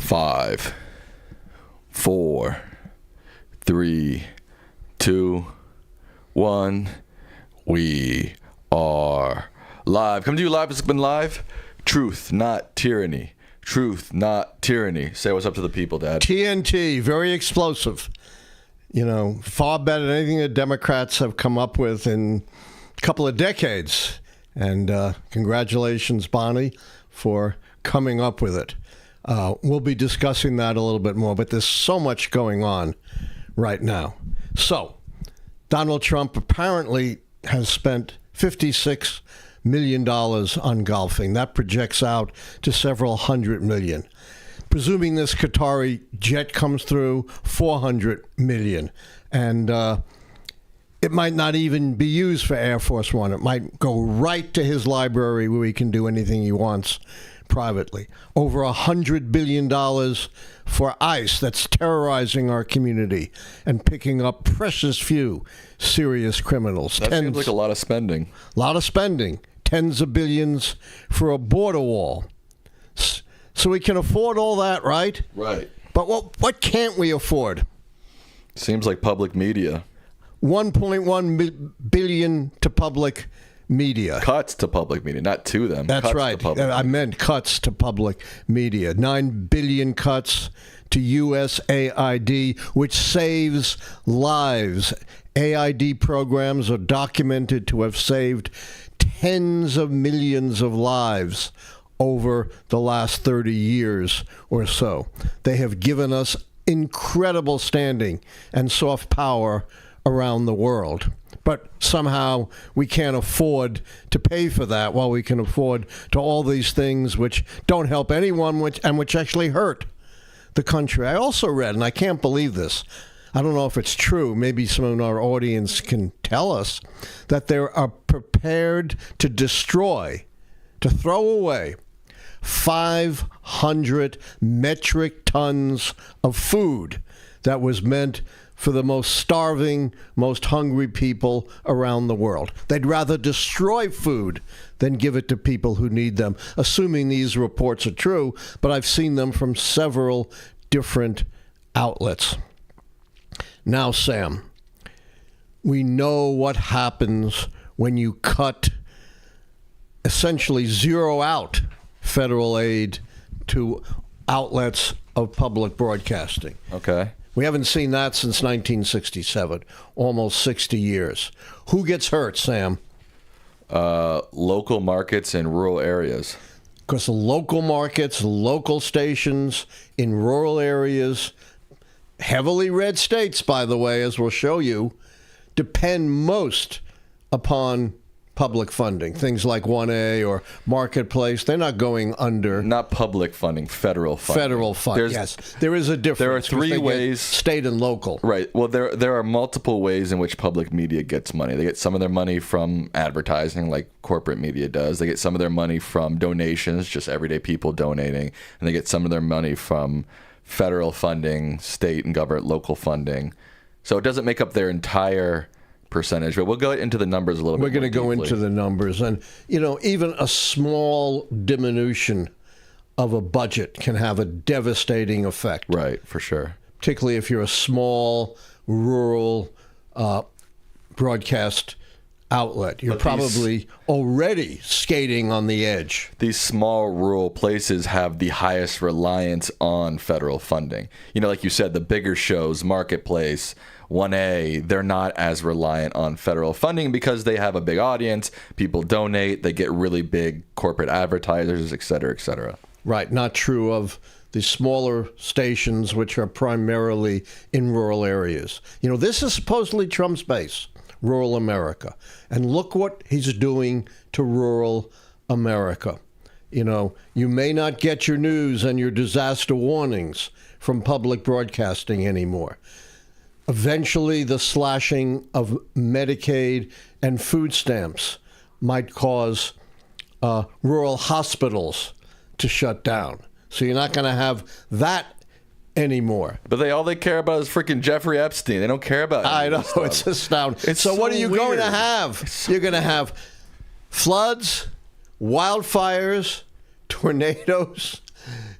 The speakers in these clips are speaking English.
5, 4, 3, 2, 1. We are live. Come to you live. It's been live. Truth, not tyranny. Truth, not tyranny. Say what's up to the people, Dad. TNT, very explosive. You know, far better than anything the Democrats have come up with in a couple of decades. And congratulations, Bonnie, for coming up with it. We'll be discussing that a little bit more, but there's so much going on right now. So, Donald Trump apparently has spent $56 million on golfing. That projects out to several hundred million. Presuming this Qatari jet comes through, $400 million. And it might not even be used for Air Force One. It might go right to his library where he can do anything he wants privately. Over $100 billion for ICE that's terrorizing our community and picking up precious few serious criminals. That seems like a lot of spending. A lot of spending. Tens of billions for a border wall. So we can afford all that, right? Right. But what can't we afford? Seems like public media. 1.1 billion to public media. Cuts to public media, not to them. That's cuts right. I meant cuts to public media. 9 billion cuts to USAID, which saves lives. AID programs are documented to have saved tens of millions of lives over the last 30 years or so. They have given us incredible standing and soft power around the world. But somehow we can't afford to pay for that while we can afford to all these things which don't help anyone which actually hurt the country. I also read, and I can't believe this, I don't know if it's true, maybe some of our audience can tell us, that they are prepared to destroy, to throw away 500 metric tons of food that was meant for the most starving, most hungry people around the world. They'd rather destroy food than give it to people who need them, assuming these reports are true, but I've seen them from several different outlets. Now, Sam, we know what happens when you cut, essentially zero out federal aid to outlets of public broadcasting. Okay. We haven't seen that since 1967, almost 60 years. Who gets hurt, Sam? Local markets in rural areas. Because the local markets, local stations in rural areas, heavily red states, by the way, as we'll show you, depend most upon public funding. Things like 1A or Marketplace, they're not going under. Not public funding, federal funding. Federal funding, yes. There is a difference. There are three ways. State and local. Right. Well, there are multiple ways in which public media gets money. They get some of their money from advertising, like corporate media does. They get some of their money from donations, just everyday people donating. And they get some of their money from federal funding, state and government, local funding. So it doesn't make up their entire percentage, but we'll go into the numbers a little bit. We're going to go into the numbers. And, you know, even a small diminution of a budget can have a devastating effect. Right, for sure. Particularly if you're a small, rural broadcast outlet. You're probably already skating on the edge. These small rural places have the highest reliance on federal funding. You know, like you said, the bigger shows, Marketplace, 1A, they're not as reliant on federal funding because they have a big audience, people donate, they get really big corporate advertisers, et cetera, et cetera. Right, not true of the smaller stations, which are primarily in rural areas. You know, this is supposedly Trump's base, rural America. And look what he's doing to rural America. You know, you may not get your news and your disaster warnings from public broadcasting anymore. Eventually, the slashing of Medicaid and food stamps might cause rural hospitals to shut down. So you're not going to have that anymore. But all they care about is freaking Jeffrey Epstein. They don't care about I know, it's astounding. So what are you going to have? You're going to have floods, wildfires, tornadoes,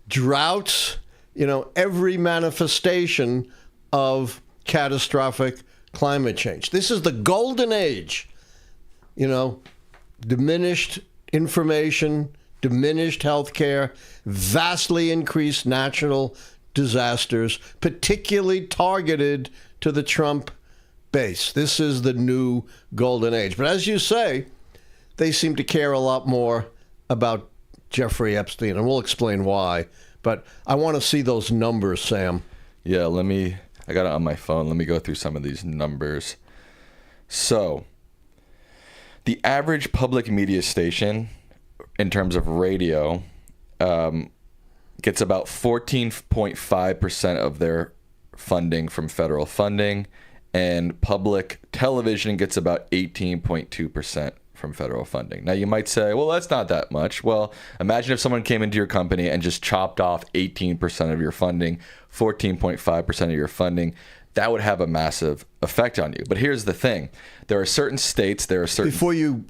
droughts, every manifestation of catastrophic climate change. This is the golden age. Diminished information, diminished healthcare, vastly increased natural disasters, particularly targeted to the Trump base. This is the new golden age. But as you say, they seem to care a lot more about Jeffrey Epstein, and we'll explain why. But I want to see those numbers, Sam. Yeah, I got it on my phone. Let me go through some of these numbers. So, the average public media station, in terms of radio, gets about 14.5% of their funding from federal funding, and public television gets about 18.2% from federal funding. Now, you might say, well, that's not that much. Well, imagine if someone came into your company and just chopped off 18% of your funding, 14.5% of your funding. That would have a massive effect on you. But here's the thing. There are certain states, Before you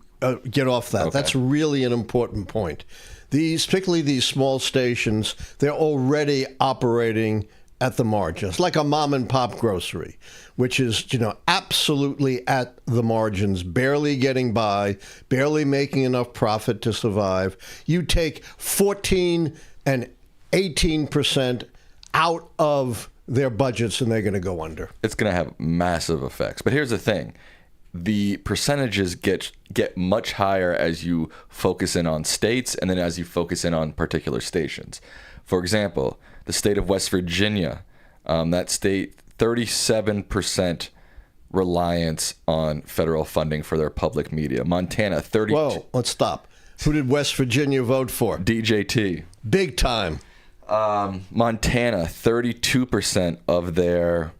get off that, That's really an important point. Particularly these small stations, they're already operating at the margins, like a mom and pop grocery, which is, absolutely at the margins, barely getting by, barely making enough profit to survive. You take 14 and 18% out of their budgets and they're going to go under. It's going to have massive effects. But here's the thing. The percentages get much higher as you focus in on states and then as you focus in on particular stations. For example, the state of West Virginia, that state, 37% reliance on federal funding for their public media. Montana, 30%. Whoa, let's stop. Who did West Virginia vote for? DJT. Big time. Montana, 32% of their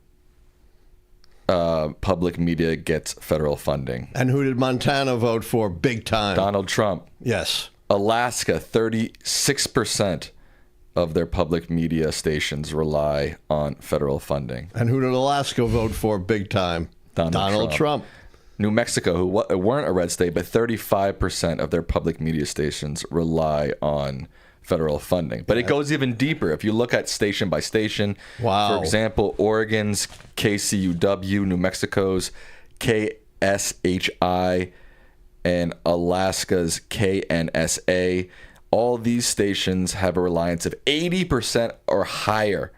public media gets federal funding. And who did Montana vote for? Big time. Donald Trump. Yes. Alaska, 36% of their public media stations rely on federal funding. And who did Alaska vote for big time? Donald Trump. New Mexico, who weren't a red state, but 35% of their public media stations rely on federal funding. But it goes even deeper. If you look at station by station, wow. For example, Oregon's KCUW, New Mexico's KSHI, and Alaska's KNSA, all these stations have a reliance of 80% or higher.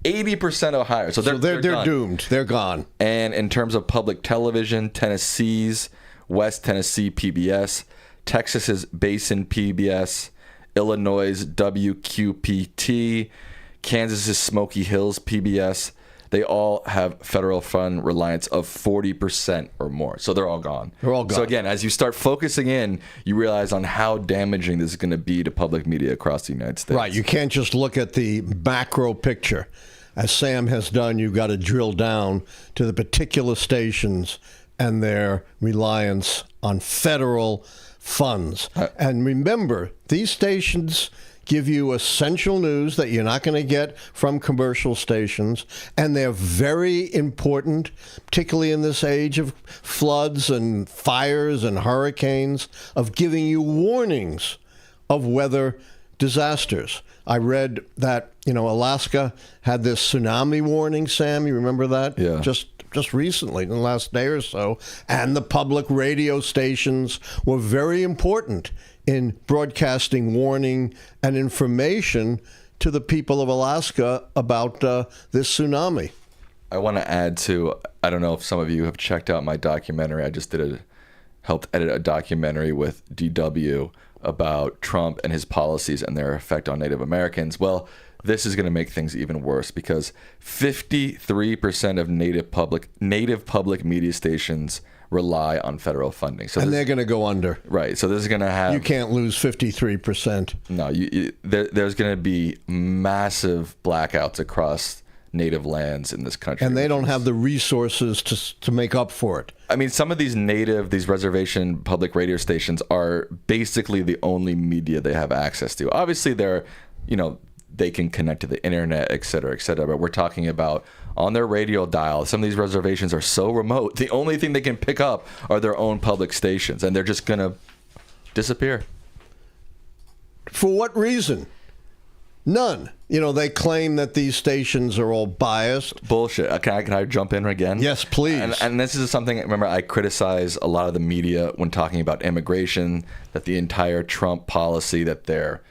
80% or higher. So they're doomed. They're gone. And in terms of public television, Tennessee's West Tennessee PBS, Texas's Basin PBS, Illinois' WQPT, Kansas's Smoky Hills PBS, they all have federal fund reliance of 40% or more. So they're all gone. They're all gone. So again, as you start focusing in, you realize on how damaging this is going to be to public media across the United States. Right. You can't just look at the macro picture. As Sam has done, you've got to drill down to the particular stations and their reliance on federal funds. And remember, these stations give you essential news that you're not going to get from commercial stations, and they're very important, particularly in this age of floods and fires and hurricanes, of giving you warnings of weather disasters. I read that, Alaska had this tsunami warning, Sam. You remember that? Yeah. Just recently, in the last day or so, and the public radio stations were very important in broadcasting warning and information to the people of Alaska about this tsunami. I want to add to, I don't know if some of you have checked out my documentary. I just helped edit a documentary with DW about Trump and his policies and their effect on Native Americans. Well, this is going to make things even worse because 53% of native public media stations rely on federal funding. So they're going to go under. Right. So this is going to have... You can't lose 53%. No, there's going to be massive blackouts across native lands in this country. And they don't have the resources to make up for it. I mean, some of these reservation public radio stations are basically the only media they have access to. Obviously, they can connect to the internet, et cetera, but we're talking about on their radio dial. Some of these reservations are so remote, the only thing they can pick up are their own public stations, and they're just going to disappear. For what reason? None. They claim that these stations are all biased. Bullshit. Can I jump in again? Yes, please. And this is something, remember, I criticize a lot of the media when talking about immigration, that the entire Trump policy that they're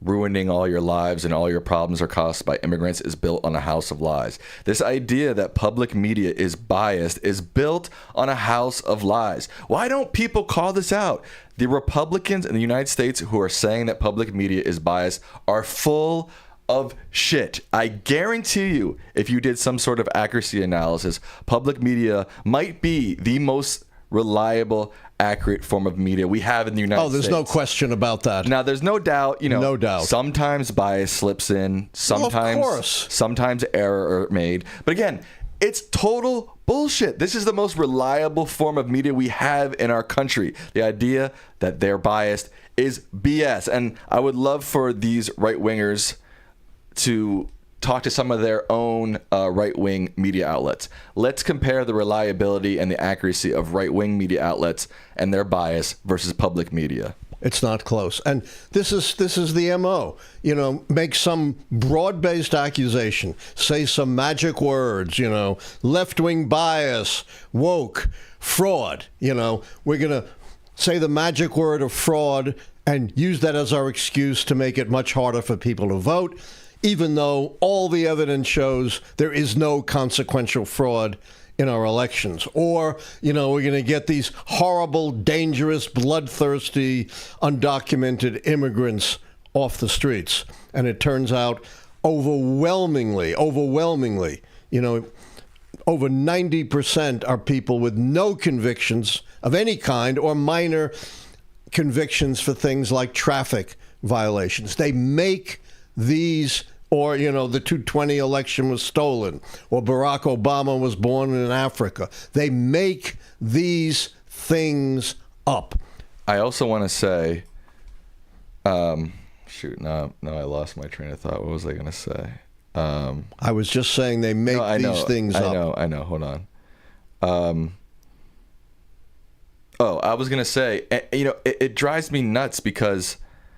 ruining all your lives and all your problems are caused by immigrants is built on a house of lies. This idea that public media is biased is built on a house of lies. Why don't people call this out? The Republicans in the United States who are saying that public media is biased are full of shit. I guarantee you, if you did some sort of accuracy analysis, public media might be the most reliable, accurate form of media we have in the United States. Oh, there's no question about that. Now, there's no doubt, no doubt. Sometimes bias slips in, sometimes error are made. But again, it's total bullshit. This is the most reliable form of media we have in our country. The idea that they're biased is BS. And I would love for these right-wingers to talk to some of their own right-wing media outlets. Let's compare the reliability and the accuracy of right-wing media outlets and their bias versus public media. It's not close. And this is the MO. Make some broad-based accusation, say some magic words, left-wing bias, woke, fraud. We're going to say the magic word of fraud and use that as our excuse to make it much harder for people to vote, even though all the evidence shows there is no consequential fraud in our elections. Or, we're going to get these horrible, dangerous, bloodthirsty, undocumented immigrants off the streets. And it turns out overwhelmingly, over 90% are people with no convictions of any kind or minor convictions for things like traffic violations. They make these, or, the 220 election was stolen, or Barack Obama was born in Africa. They make these things up. I also want to say, no, I lost my train of thought. What was I going to say? I was just saying they make these things up. I know. Hold on. I was going to say, it drives me nuts because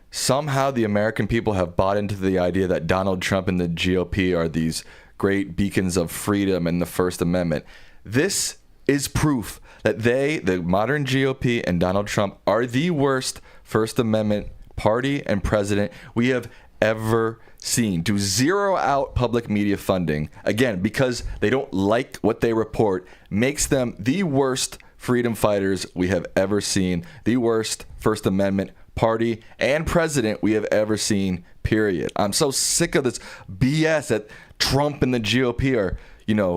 somehow the American people have bought into the idea that Donald Trump and the GOP are these great beacons of freedom and the First Amendment. This is proof that the modern GOP and Donald Trump are the worst First Amendment party and president we have ever seen. To zero out public media funding, again, because they don't like what they report, makes them the worst freedom fighters we have ever seen, the worst First Amendment party and president we have ever seen, period. I'm so sick of this BS that Trump and the GOP are,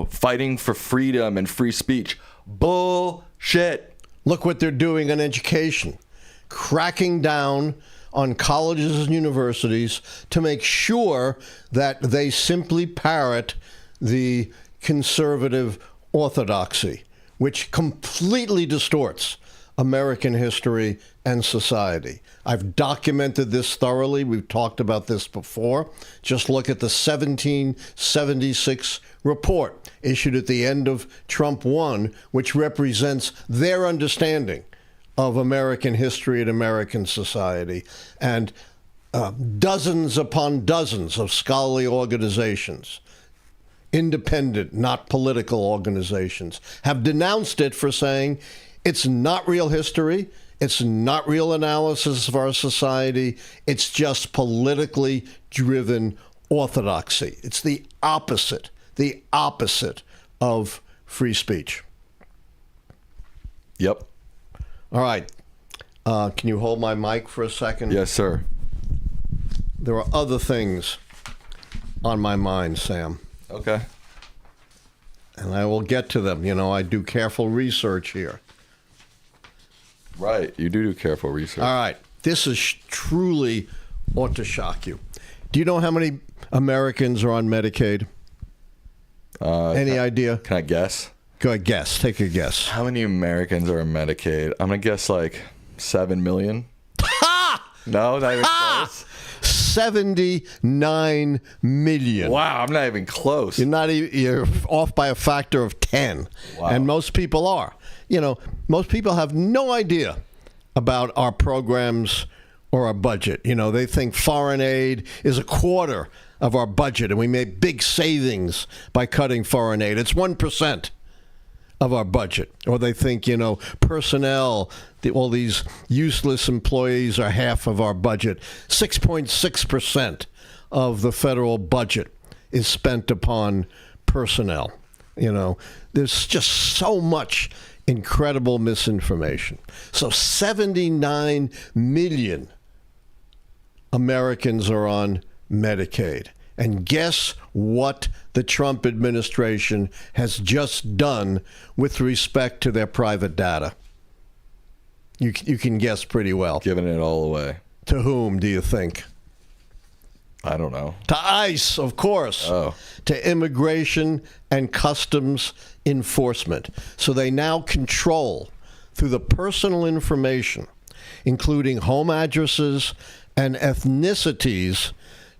fighting for freedom and free speech. Bullshit. Look what they're doing on education, cracking down on colleges and universities to make sure that they simply parrot the conservative orthodoxy, which completely distorts American history and society. I've documented this thoroughly. We've talked about this before. Just look at the 1776 report issued at the end of Trump 1, which represents their understanding of American history and American society. And dozens upon dozens of scholarly organizations, independent, not political organizations, have denounced it for saying it's not real history. It's not real analysis of our society. It's just politically driven orthodoxy. It's the opposite of free speech. Yep. All right. Can you hold my mic for a second? Yes, sir. There are other things on my mind, Sam. Okay. And I will get to them. I do careful research here. Right. You do careful research. All right. This is truly ought to shock you. Do you know how many Americans are on Medicaid? Any idea? Can I guess? Go ahead, guess. Take a guess. How many Americans are on Medicaid? I'm going to guess like 7 million. Ha! No, not even close. 79 million. Wow, I'm not even close. You're off by a factor of 10. Wow. And most people are. Most people have no idea about our programs or our budget. You know, they think foreign aid is a quarter of our budget, and we made big savings by cutting foreign aid. It's 1% of our budget. Or they think, you know, personnel, all these useless employees are half of our budget. 6.6% of the federal budget is spent upon personnel. You know, there's just so much incredible misinformation. So 79 million Americans are on Medicaid. And guess what the Trump administration has just done with respect to their private data? You can guess pretty well. Giving it all away. To whom, do you think? I don't know. To ICE, of course. Oh. To Immigration and Customs Enforcement. So they now control, through the personal information, including home addresses and ethnicities,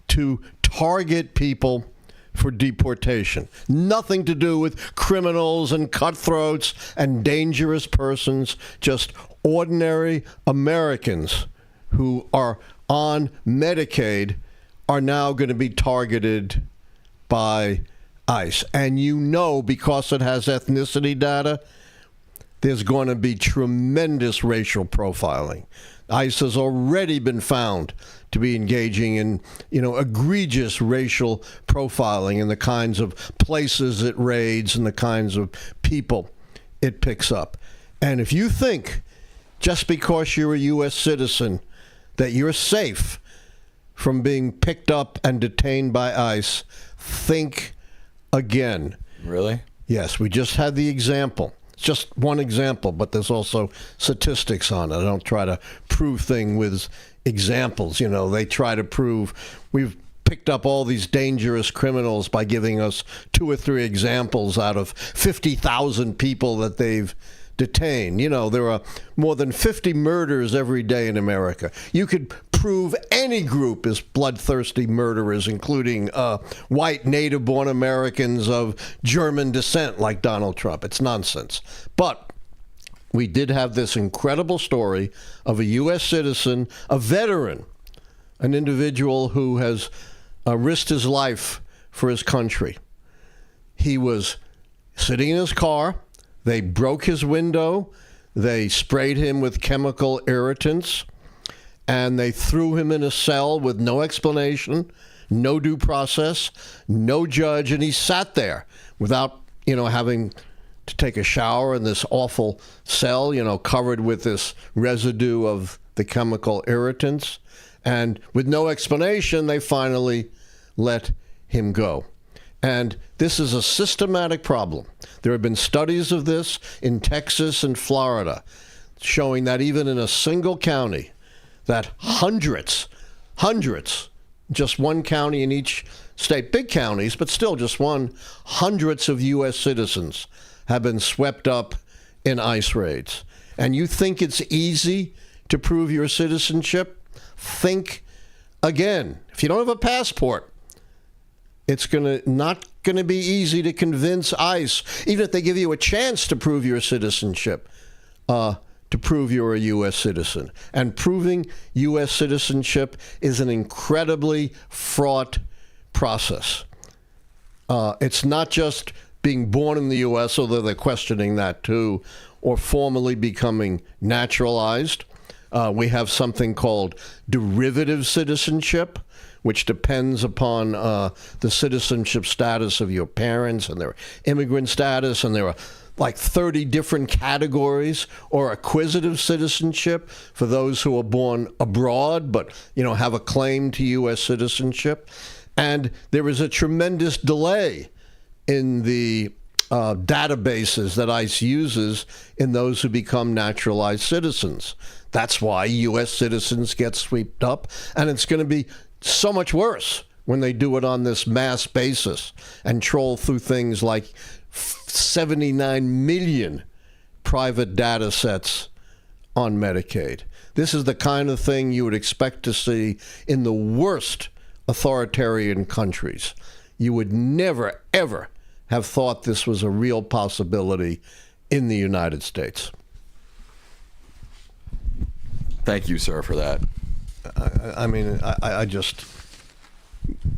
to target people for deportation. Nothing to do with criminals and cutthroats and dangerous persons, just ordinary Americans who are on Medicaid are now going to be targeted by ICE. And you know, because it has ethnicity data, there's going to be tremendous racial profiling. ICE has already been found to be engaging in, you know, egregious racial profiling in the kinds of places it raids and the kinds of people it picks up. And if you think just because you're a U.S. citizen that you're safe from being picked up and detained by ICE, think again. Really? Yes, we just had the example. It's just one example, but there's also statistics on it. I don't try to prove things with examples. You know, they try to prove we've picked up all these dangerous criminals by giving us 2 or 3 examples out of 50,000 people that they've detained. You know, there are more than 50 murders every day in America. You could prove any group is bloodthirsty murderers, including white native-born Americans of German descent like Donald Trump. It's nonsense. But we did have this incredible story of a U.S. citizen, a veteran, an individual who has risked his life for his country. He was sitting in his car. They broke his window. They sprayed him with chemical irritants. And they threw him in a cell with no explanation, no due process, no judge. And he sat there without, you know, having to take a shower in this awful cell, you know, covered with this residue of the chemical irritants. And with no explanation, they finally let him go. And this is a systematic problem. There have been studies of this in Texas and Florida showing that even in a single county, that hundreds, just one county in each state, big counties, but still just one, hundreds of U.S. citizens have been swept up in ICE raids. And you think it's easy to prove your citizenship? Think again. If you don't have a passport, it's not going to be easy to convince ICE, even if they give you a chance to prove your citizenship, to prove you're a U.S. citizen. And proving U.S. citizenship is an incredibly fraught process. It's not just being born in the U.S., although they're questioning that too, or formally becoming naturalized. We have something called derivative citizenship, which depends upon the citizenship status of your parents and their immigrant status, and there are like 30 different categories, or acquisitive citizenship for those who are born abroad but, you know, have a claim to U.S. citizenship. And there is a tremendous delay in the databases that ICE uses in those who become naturalized citizens. That's why U.S. citizens get swept up, and it's going to be so much worse when they do it on this mass basis and troll through things like 79 million private data sets on Medicaid. This is the kind of thing you would expect to see in the worst authoritarian countries. You would never, ever have thought this was a real possibility in the United States. Thank you, sir, for that. I just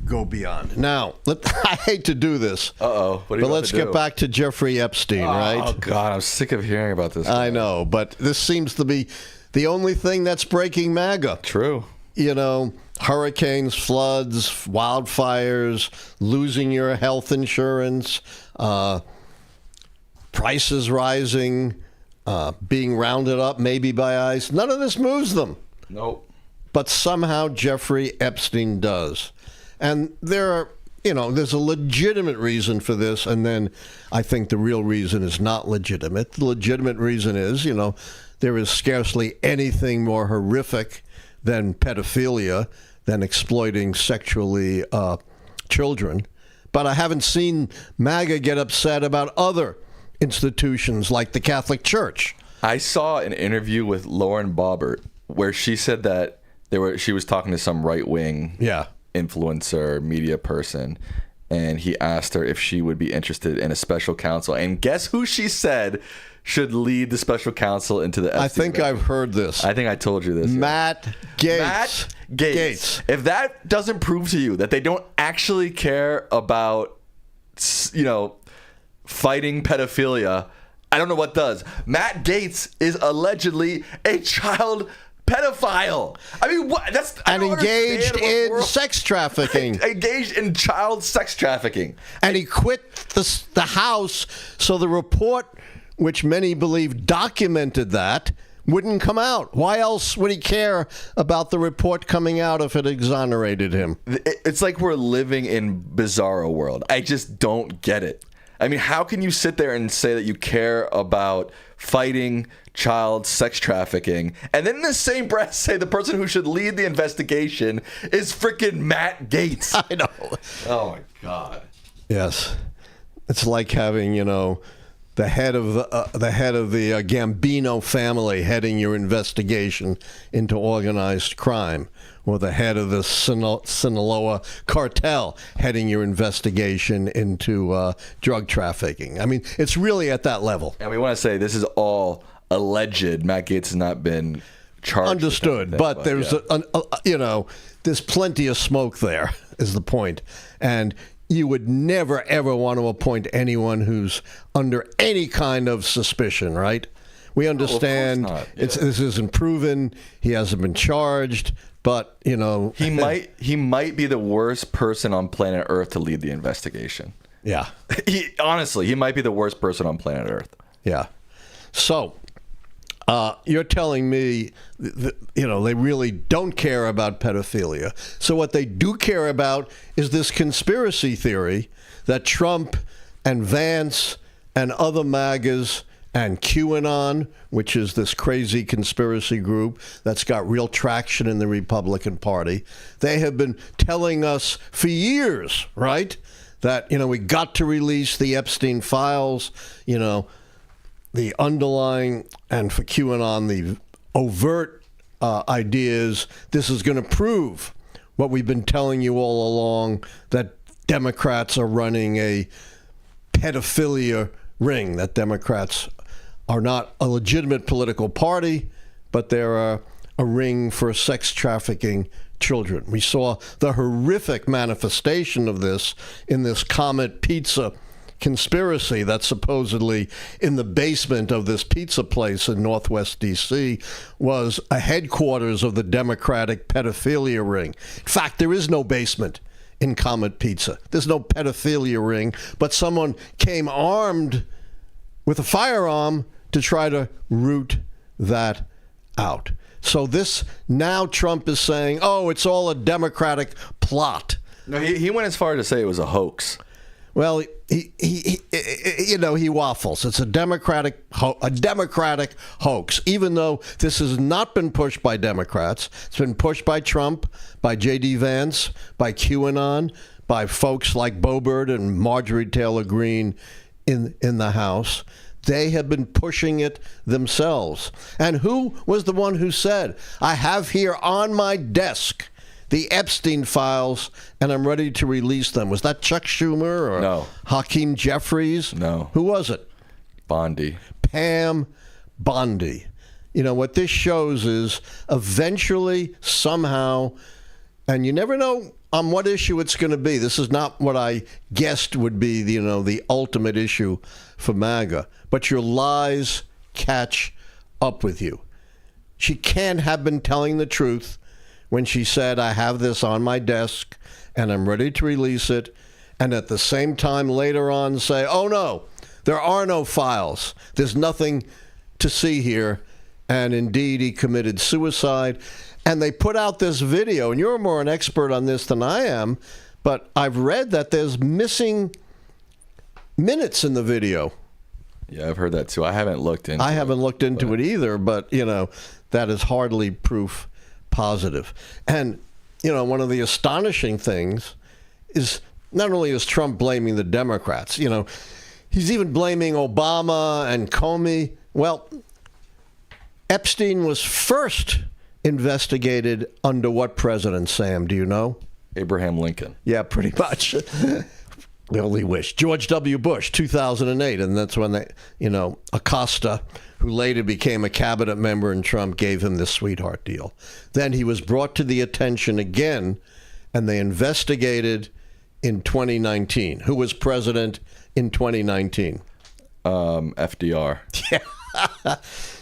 go beyond. Now, I hate to do this. Uh-oh. What are you But about let's to get do? back to Jeffrey Epstein, right? Oh, God, I'm sick of hearing about this guy. I know, but this seems to be the only thing that's breaking MAGA. True. You know, hurricanes, floods, wildfires, losing your health insurance, prices rising, being rounded up maybe by ICE. None of this moves them. Nope. But somehow Jeffrey Epstein does. And there's a legitimate reason for this, and then I think the real reason is not legitimate. The legitimate reason is, there is scarcely anything more horrific than pedophilia, than exploiting sexually children. But I haven't seen MAGA get upset about other institutions like the Catholic Church. I saw an interview with Lauren Boebert where she said that she was talking to some right-wing influencer, media person, and he asked her if she would be interested in a special counsel. And guess who she said should lead the special counsel into the Epstein I think record? I've heard this. I think I told you this. Matt Gaetz. Matt Gaetz. If that doesn't prove to you that they don't actually care about, fighting pedophilia, I don't know what does. Matt Gaetz is allegedly a child pedophile. I mean, what? And engaged in sex trafficking. Engaged in child sex trafficking. And he quit the House, so the report, which many believe documented that, wouldn't come out. Why else would he care about the report coming out if it exonerated him? It's like we're living in bizarro world. I just don't get it. I mean, how can you sit there and say that you care about fighting child sex trafficking, and then in the same breath say the person who should lead the investigation is freaking Matt Gaetz? I know. Oh my God. Yes, it's like having the head of the Gambino family heading your investigation into organized crime, or the head of the Sinaloa cartel heading your investigation into drug trafficking. I mean, it's really at that level. And we want to say this is all alleged. Matt Gaetz has not been charged. Understood, but there's there's plenty of smoke there, is the point. And you would never, ever want to appoint anyone who's under any kind of suspicion, right? We understand this isn't proven. He hasn't been charged, but, he might be the worst person on planet Earth to lead the investigation. Yeah. He might be the worst person on planet Earth. Yeah. So, you're telling me, they really don't care about pedophilia. So what they do care about is this conspiracy theory that Trump and Vance and other MAGAs and QAnon, which is this crazy conspiracy group that's got real traction in the Republican Party, they have been telling us for years, right, that, we got to release the Epstein files, the underlying, and for QAnon, the overt ideas. This is going to prove what we've been telling you all along, that Democrats are running a pedophilia ring, that Democrats are not a legitimate political party, but they're a ring for sex trafficking children. We saw the horrific manifestation of this in this Comet Pizza conspiracy that supposedly in the basement of this pizza place in Northwest D.C. was a headquarters of the Democratic pedophilia ring. In fact, there is no basement in Comet Pizza. There's no pedophilia ring, but someone came armed with a firearm to try to root that out. So now Trump is saying, it's all a Democratic plot. No, he went as far to say it was a hoax. Well, he waffles. It's a Democratic hoax, even though this has not been pushed by Democrats. It's been pushed by Trump, by J.D. Vance, by QAnon, by folks like Boebert and Marjorie Taylor Greene in the House. They have been pushing it themselves. And who was the one who said, I have here on my desk the Epstein files, and I'm ready to release them? Was that Chuck Schumer or No. Hakeem Jeffries? No. Who was it? Bondi. Pam Bondi. what this shows is eventually, somehow, and you never know on what issue it's going to be. This is not what I guessed would be, the ultimate issue for MAGA. But your lies catch up with you. She can't have been telling the truth when she said, I have this on my desk and I'm ready to release it, and at the same time later on say, oh no, there are no files. There's nothing to see here. And indeed, he committed suicide. And they put out this video, and you're more an expert on this than I am, but I've read that there's missing minutes in the video. Yeah, I've heard that too. I haven't looked into it either, but, that is hardly proof positive. And, one of the astonishing things is not only is Trump blaming the Democrats, he's even blaming Obama and Comey. Well, Epstein was first investigated under what president, Sam? Do you know? Abraham Lincoln. Yeah, pretty much. We only wish. George W. Bush, 2008. And that's when they, Acosta, who later became a cabinet member, and Trump gave him this sweetheart deal. Then he was brought to the attention again, and they investigated in 2019. Who was president in 2019? FDR. Yeah.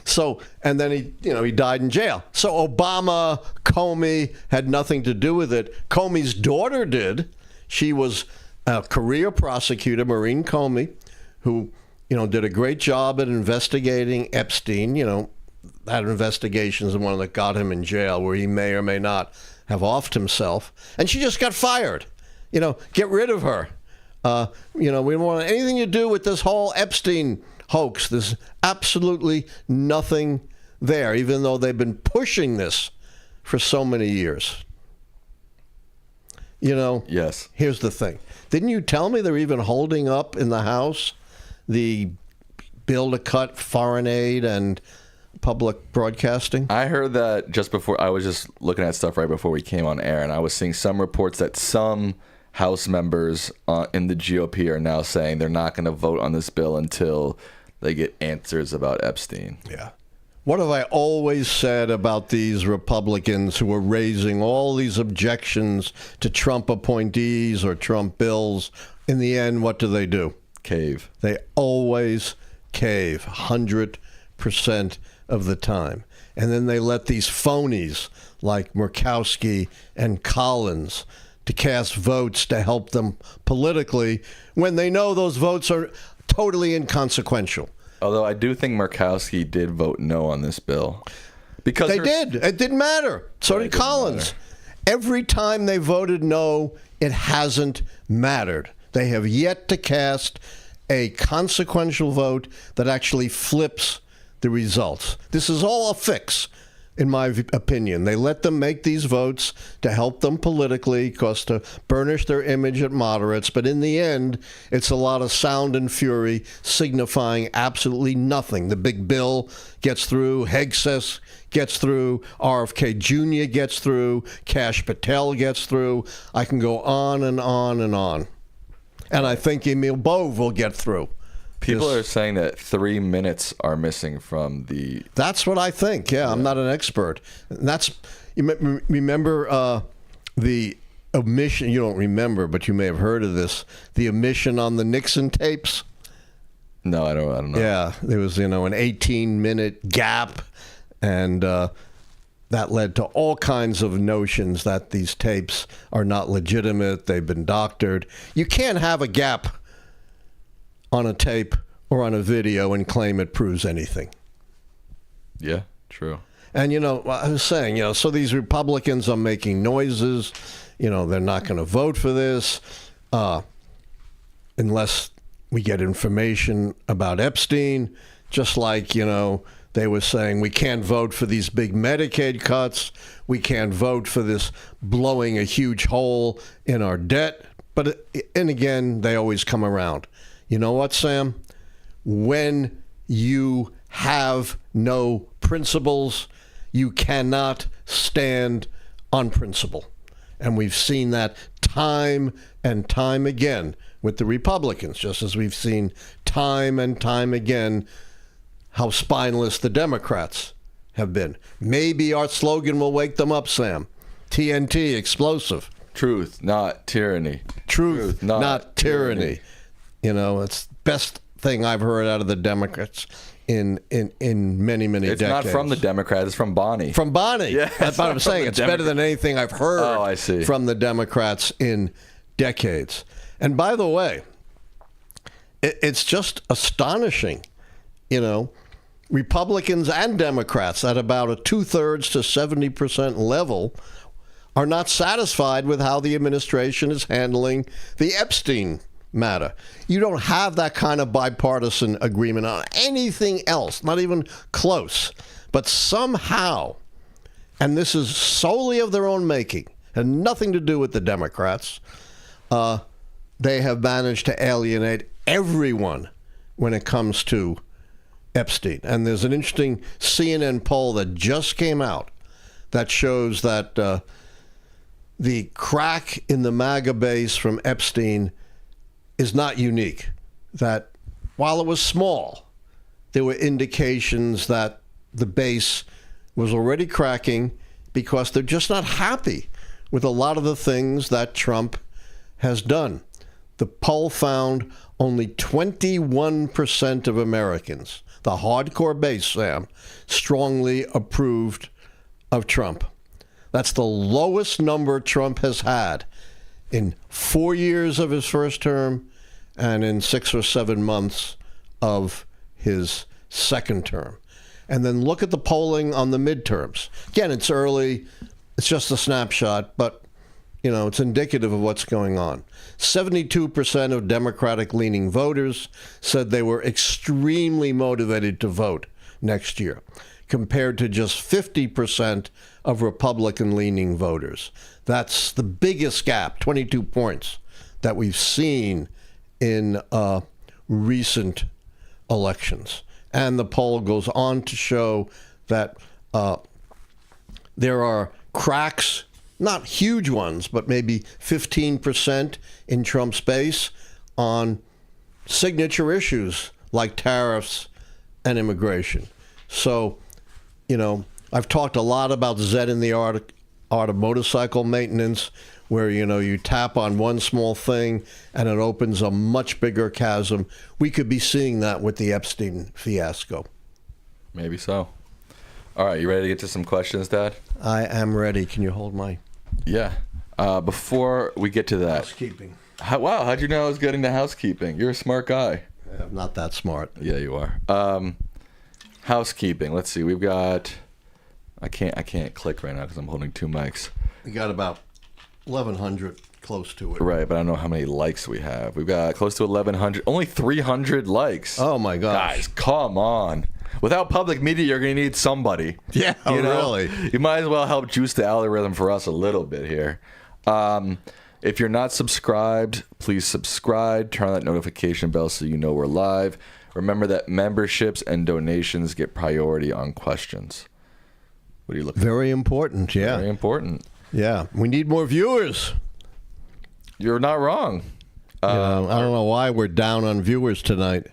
So, and then he died in jail. So Obama, Comey had nothing to do with it. Comey's daughter did. She was a career prosecutor, Maureen Comey, who, did a great job at investigating Epstein. That investigation is the one that got him in jail, where he may or may not have offed himself. And she just got fired. Get rid of her. We don't want anything to do with this whole Epstein hoax. There's absolutely nothing there, even though they've been pushing this for so many years. Yes. Here's the thing. Didn't you tell me they're even holding up in the House the bill to cut foreign aid and public broadcasting? I heard that just before. I was just looking at stuff right before we came on air, and I was seeing some reports that some House members in the GOP are now saying they're not going to vote on this bill until they get answers about Epstein. Yeah. What have I always said about these Republicans who are raising all these objections to Trump appointees or Trump bills? In the end, what do? Cave. They always cave 100% of the time. And then they let these phonies like Murkowski and Collins to cast votes to help them politically when they know those votes are totally inconsequential. Although I do think Murkowski did vote no on this bill. Because they did. It didn't matter. So did Collins. Every time they voted no, it hasn't mattered. They have yet to cast a consequential vote that actually flips the results. This is all a fix, in my opinion. They let them make these votes to help them politically, because to burnish their image at moderates. But in the end, it's a lot of sound and fury signifying absolutely nothing. The big bill gets through. Hegseth gets through. RFK Jr. gets through. Kash Patel gets through. I can go on and on and on. And I think Emil Bove will get through. People are saying that 3 minutes are missing from the... That's what I think. Yeah, I'm not an expert. That's, you remember the omission, you don't remember, but you may have heard of this, the omission on the Nixon tapes? No, I don't know. Yeah, there was, an 18-minute gap, and that led to all kinds of notions that these tapes are not legitimate, they've been doctored. You can't have a gap on a tape or on a video and claim it proves anything. Yeah, true. And, I was saying, so these Republicans are making noises, they're not going to vote for this unless we get information about Epstein, just like, they were saying we can't vote for these big Medicaid cuts, we can't vote for this blowing a huge hole in our debt. But, and again, they always come around. You know what, Sam? When you have no principles, you cannot stand on principle. And we've seen that time and time again with the Republicans, just as we've seen time and time again how spineless the Democrats have been. Maybe our slogan will wake them up, Sam. TNT, explosive. Truth, not tyranny. Truth, not tyranny. You know, it's the best thing I've heard out of the Democrats in many, many decades. It's not from the Democrats. It's from Bonnie. From Bonnie. Yeah, that's what I'm saying. It's better than anything I've heard from the Democrats in decades. And by the way, it's just astonishing, you know, Republicans and Democrats at about a 2/3 to 70% level are not satisfied with how the administration is handling the Epstein matter. You don't have that kind of bipartisan agreement on anything else, not even close. But somehow, and this is solely of their own making, and nothing to do with the Democrats, they have managed to alienate everyone when it comes to Epstein. And there's an interesting CNN poll that just came out that shows that the crack in the MAGA base from Epstein is not unique. That while it was small, there were indications that the base was already cracking because they're just not happy with a lot of the things that Trump has done. The poll found only 21% of Americans, the hardcore base, Sam, strongly approved of Trump. That's the lowest number Trump has had in 4 years of his first term and in 6 or 7 months of his second term. And then look at the polling on the midterms. Again, it's early. It's just a snapshot, but, you know, it's indicative of what's going on. 72% of Democratic-leaning voters said they were extremely motivated to vote next year, compared to just 50% of Republican-leaning voters. That's the biggest gap, 22 points, that we've seen in recent elections. And the poll goes on to show that there are cracks, not huge ones, but maybe 15% in Trump's base on signature issues like tariffs and immigration. So, you know, I've talked a lot about Zen in the art of motorcycle maintenance, where, you know, you tap on one small thing and it opens a much bigger chasm. We could be seeing that with the Epstein fiasco. Maybe so. All right, you ready to get to some questions, Dad? I am ready. Can you hold my... Yeah. Before we get to that... Housekeeping. Wow, how'd you know I was getting to housekeeping? You're a smart guy. I'm not that smart. Yeah, you are. Housekeeping. Let's see. We've got... I can't click right now because I'm holding two mics. We got about 1,100, close to it. Right, but I don't know how many likes we have. We've got close to 1,100. Only 300 likes. Oh, my gosh. Guys, come on. Without public media, you're going to need somebody. Yeah, you know? Really. You might as well help juice the algorithm for us a little bit here. If you're not subscribed, please subscribe. Turn on that notification bell so you know we're live. Remember that memberships and donations get priority on questions. What are you looking for? Very important, yeah. Very important. Yeah. We need more viewers. You're not wrong. I don't know why we're down on viewers tonight.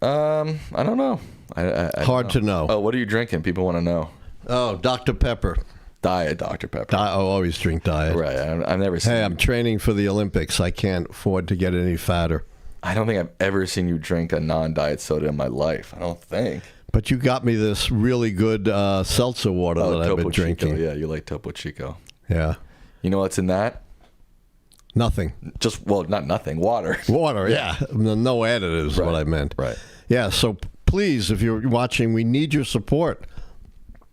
I don't know. I Hard to know. Oh, what are you drinking? People want to know. Oh, Dr. Pepper. Diet Dr. Pepper. I always drink diet. Right. I've never seen. Hey, I'm training for the Olympics. I can't afford to get any fatter. I don't think I've ever seen you drink a non-diet soda in my life. I don't think. But you got me this really good seltzer water that I've been drinking. Chico. Yeah, you like Topo Chico. Yeah. You know what's in that? Nothing. Not nothing. Water. Water, yeah. No additives is what I meant. Right. Yeah, so please, if you're watching, we need your support.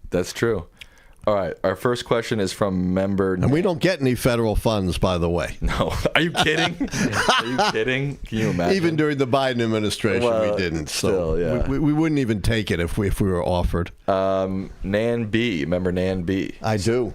That's true. All right. Our first question is from member... And we don't get any federal funds, by the way. No. Are you kidding? Are you kidding? Can you imagine? Even during the Biden administration, we didn't. Still, so yeah. we wouldn't even take it if we were offered. Nan B. Remember Nan B? I do.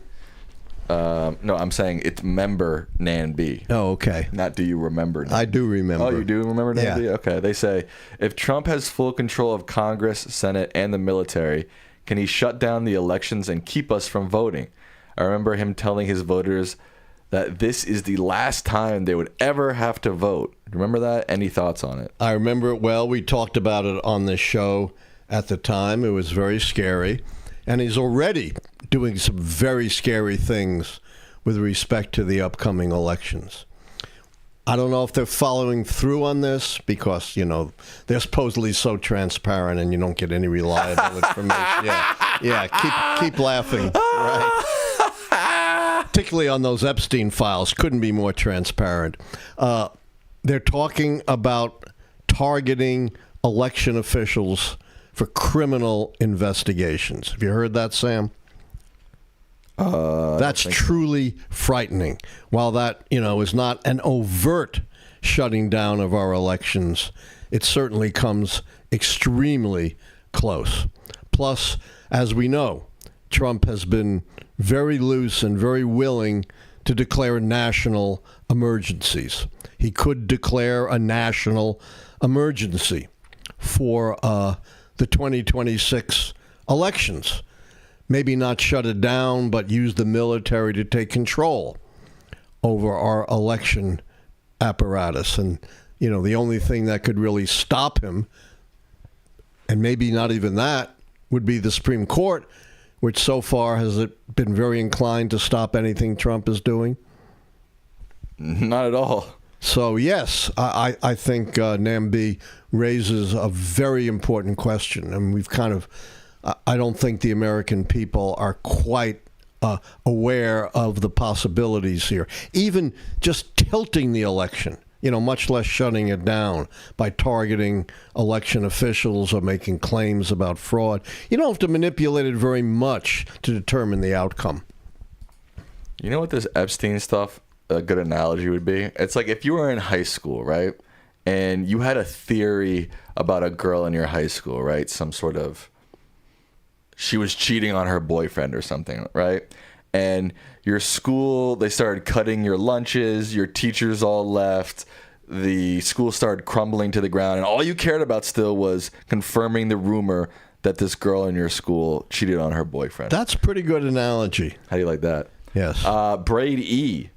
No, I'm saying it's member Nan B. Oh, okay. Not do you remember Nan I do remember. Oh, you do remember Nan B? Yeah. Okay. They say, if Trump has full control of Congress, Senate, and the military, can he shut down the elections and keep us from voting? I remember him telling his voters that this is the last time they would ever have to vote. Remember that? Any thoughts on it? I remember it well. We talked about it on this show at the time. It was very scary. And he's already doing some very scary things with respect to the upcoming elections. I don't know if they're following through on this because, they're supposedly so transparent and you don't get any reliable information. Yeah, keep laughing. Right. Particularly on those Epstein files, couldn't be more transparent. They're talking about targeting election officials for criminal investigations. Have you heard that, Sam? That's truly frightening. While that, is not an overt shutting down of our elections, it certainly comes extremely close. Plus, as we know, Trump has been very loose and very willing to declare national emergencies. He could declare a national emergency for the 2026 elections. Maybe not shut it down, but use the military to take control over our election apparatus. And, the only thing that could really stop him, and maybe not even that, would be the Supreme Court, which so far has it been very inclined to stop anything Trump is doing? Not at all. So, yes, I think Nambi raises a very important question. And we've I don't think the American people are quite aware of the possibilities here. Even just tilting the election, much less shutting it down by targeting election officials or making claims about fraud. You don't have to manipulate it very much to determine the outcome. You know what this Epstein stuff, a good analogy would be? It's like if you were in high school, right? And you had a theory about a girl in your high school, right? Some sort of... she was cheating on her boyfriend or something, right? And your school, they started cutting your lunches, your teachers all left, the school started crumbling to the ground, and all you cared about still was confirming the rumor that this girl in your school cheated on her boyfriend. That's a pretty good analogy. How do you like that? Yes. Brady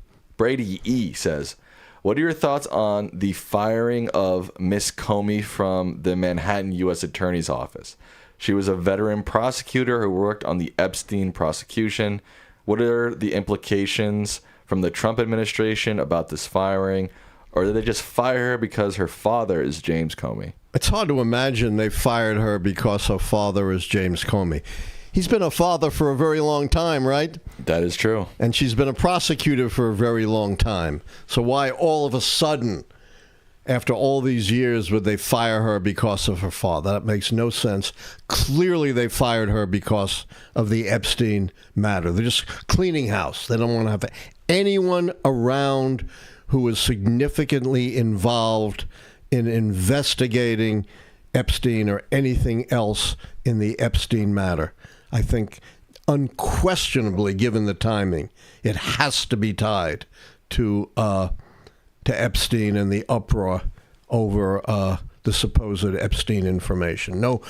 E says, what are your thoughts on the firing of Miss Comey from the Manhattan U.S. Attorney's Office? She was a veteran prosecutor who worked on the Epstein prosecution. What are the implications from the Trump administration about this firing? Or did they just fire her because her father is James Comey? It's hard to imagine they fired her because her father is James Comey. He's been a father for a very long time, right? That is true. And she's been a prosecutor for a very long time. So why all of a sudden, after all these years, would they fire her because of her father? That makes no sense. Clearly, they fired her because of the Epstein matter. They're just cleaning house. They don't want to have anyone around who is significantly involved in investigating Epstein or anything else in the Epstein matter. I think unquestionably, given the timing, it has to be tied to Epstein and the uproar over the supposed Epstein information. No,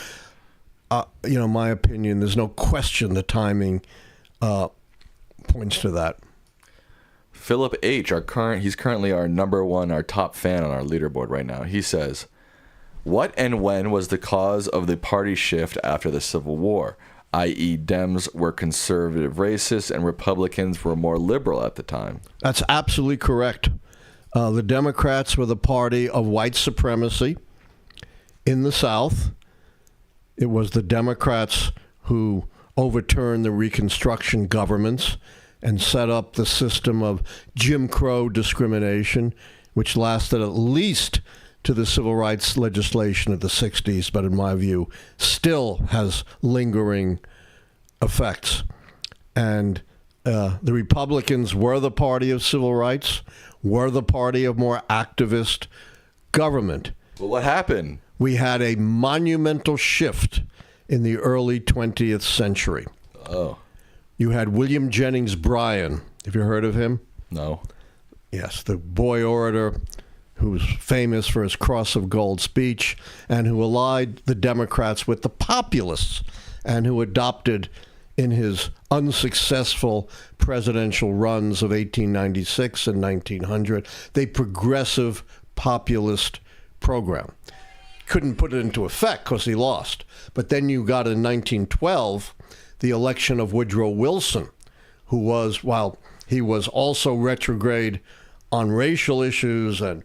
my opinion, there's no question the timing points to that. Philip H., he's currently our top fan on our leaderboard right now. He says, what and when was the cause of the party shift after the Civil War? I.e., Dems were conservative racists and Republicans were more liberal at the time. That's absolutely correct. The Democrats were the party of white supremacy in the South. It was the Democrats who overturned the Reconstruction governments and set up the system of Jim Crow discrimination, which lasted at least to the civil rights legislation of the 60s, but in my view, still has lingering effects. And the Republicans were the party of civil rights, were the party of more activist government. Well, what happened? We had a monumental shift in the early 20th century. Oh. You had William Jennings Bryan. Have you heard of him? No. Yes, the boy orator who's famous for his Cross of Gold speech and who allied the Democrats with the populists and who adopted in his unsuccessful presidential runs of 1896 and 1900 the progressive populist program. Couldn't put it into effect because he lost. But then you got in 1912 the election of Woodrow Wilson, who was, while he was also retrograde on racial issues and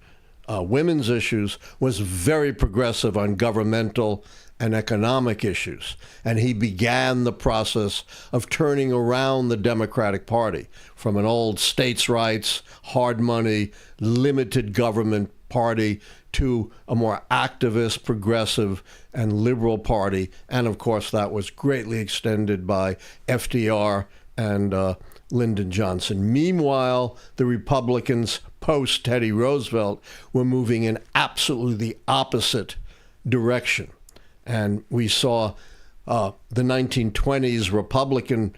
women's issues, was very progressive on governmental and economic issues. And he began the process of turning around the Democratic Party from an old states' rights, hard money, limited government party to a more activist, progressive, and liberal party. And of course, that was greatly extended by FDR and Lyndon Johnson. Meanwhile, the Republicans post Teddy Roosevelt were moving in absolutely the opposite direction. And we saw the 1920s Republican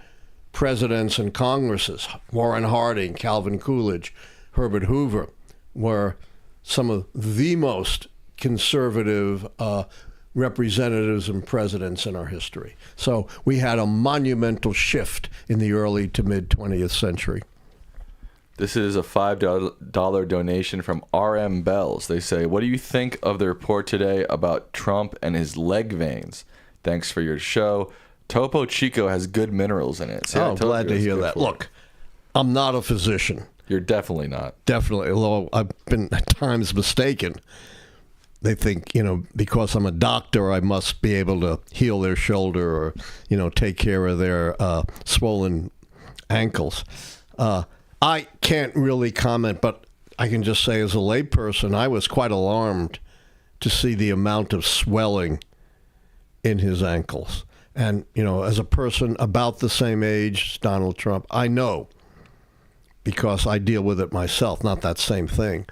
presidents and Congresses, Warren Harding, Calvin Coolidge, Herbert Hoover, were some of the most conservative representatives and presidents in our history. So we had a monumental shift in the early to mid 20th century. This is a $5 donation from RM Bells. They say, what do you think of the report today about Trump and his leg veins? Thanks for your show. Topo Chico has good minerals in it. See, glad to hear that. Look, I'm not a physician. You're definitely not. Definitely, although I've been at times mistaken. They think, because I'm a doctor, I must be able to heal their shoulder or, take care of their swollen ankles. I can't really comment, but I can just say as a layperson, I was quite alarmed to see the amount of swelling in his ankles. And, as a person about the same age as Donald Trump, I know, because I deal with it myself, not that same thing,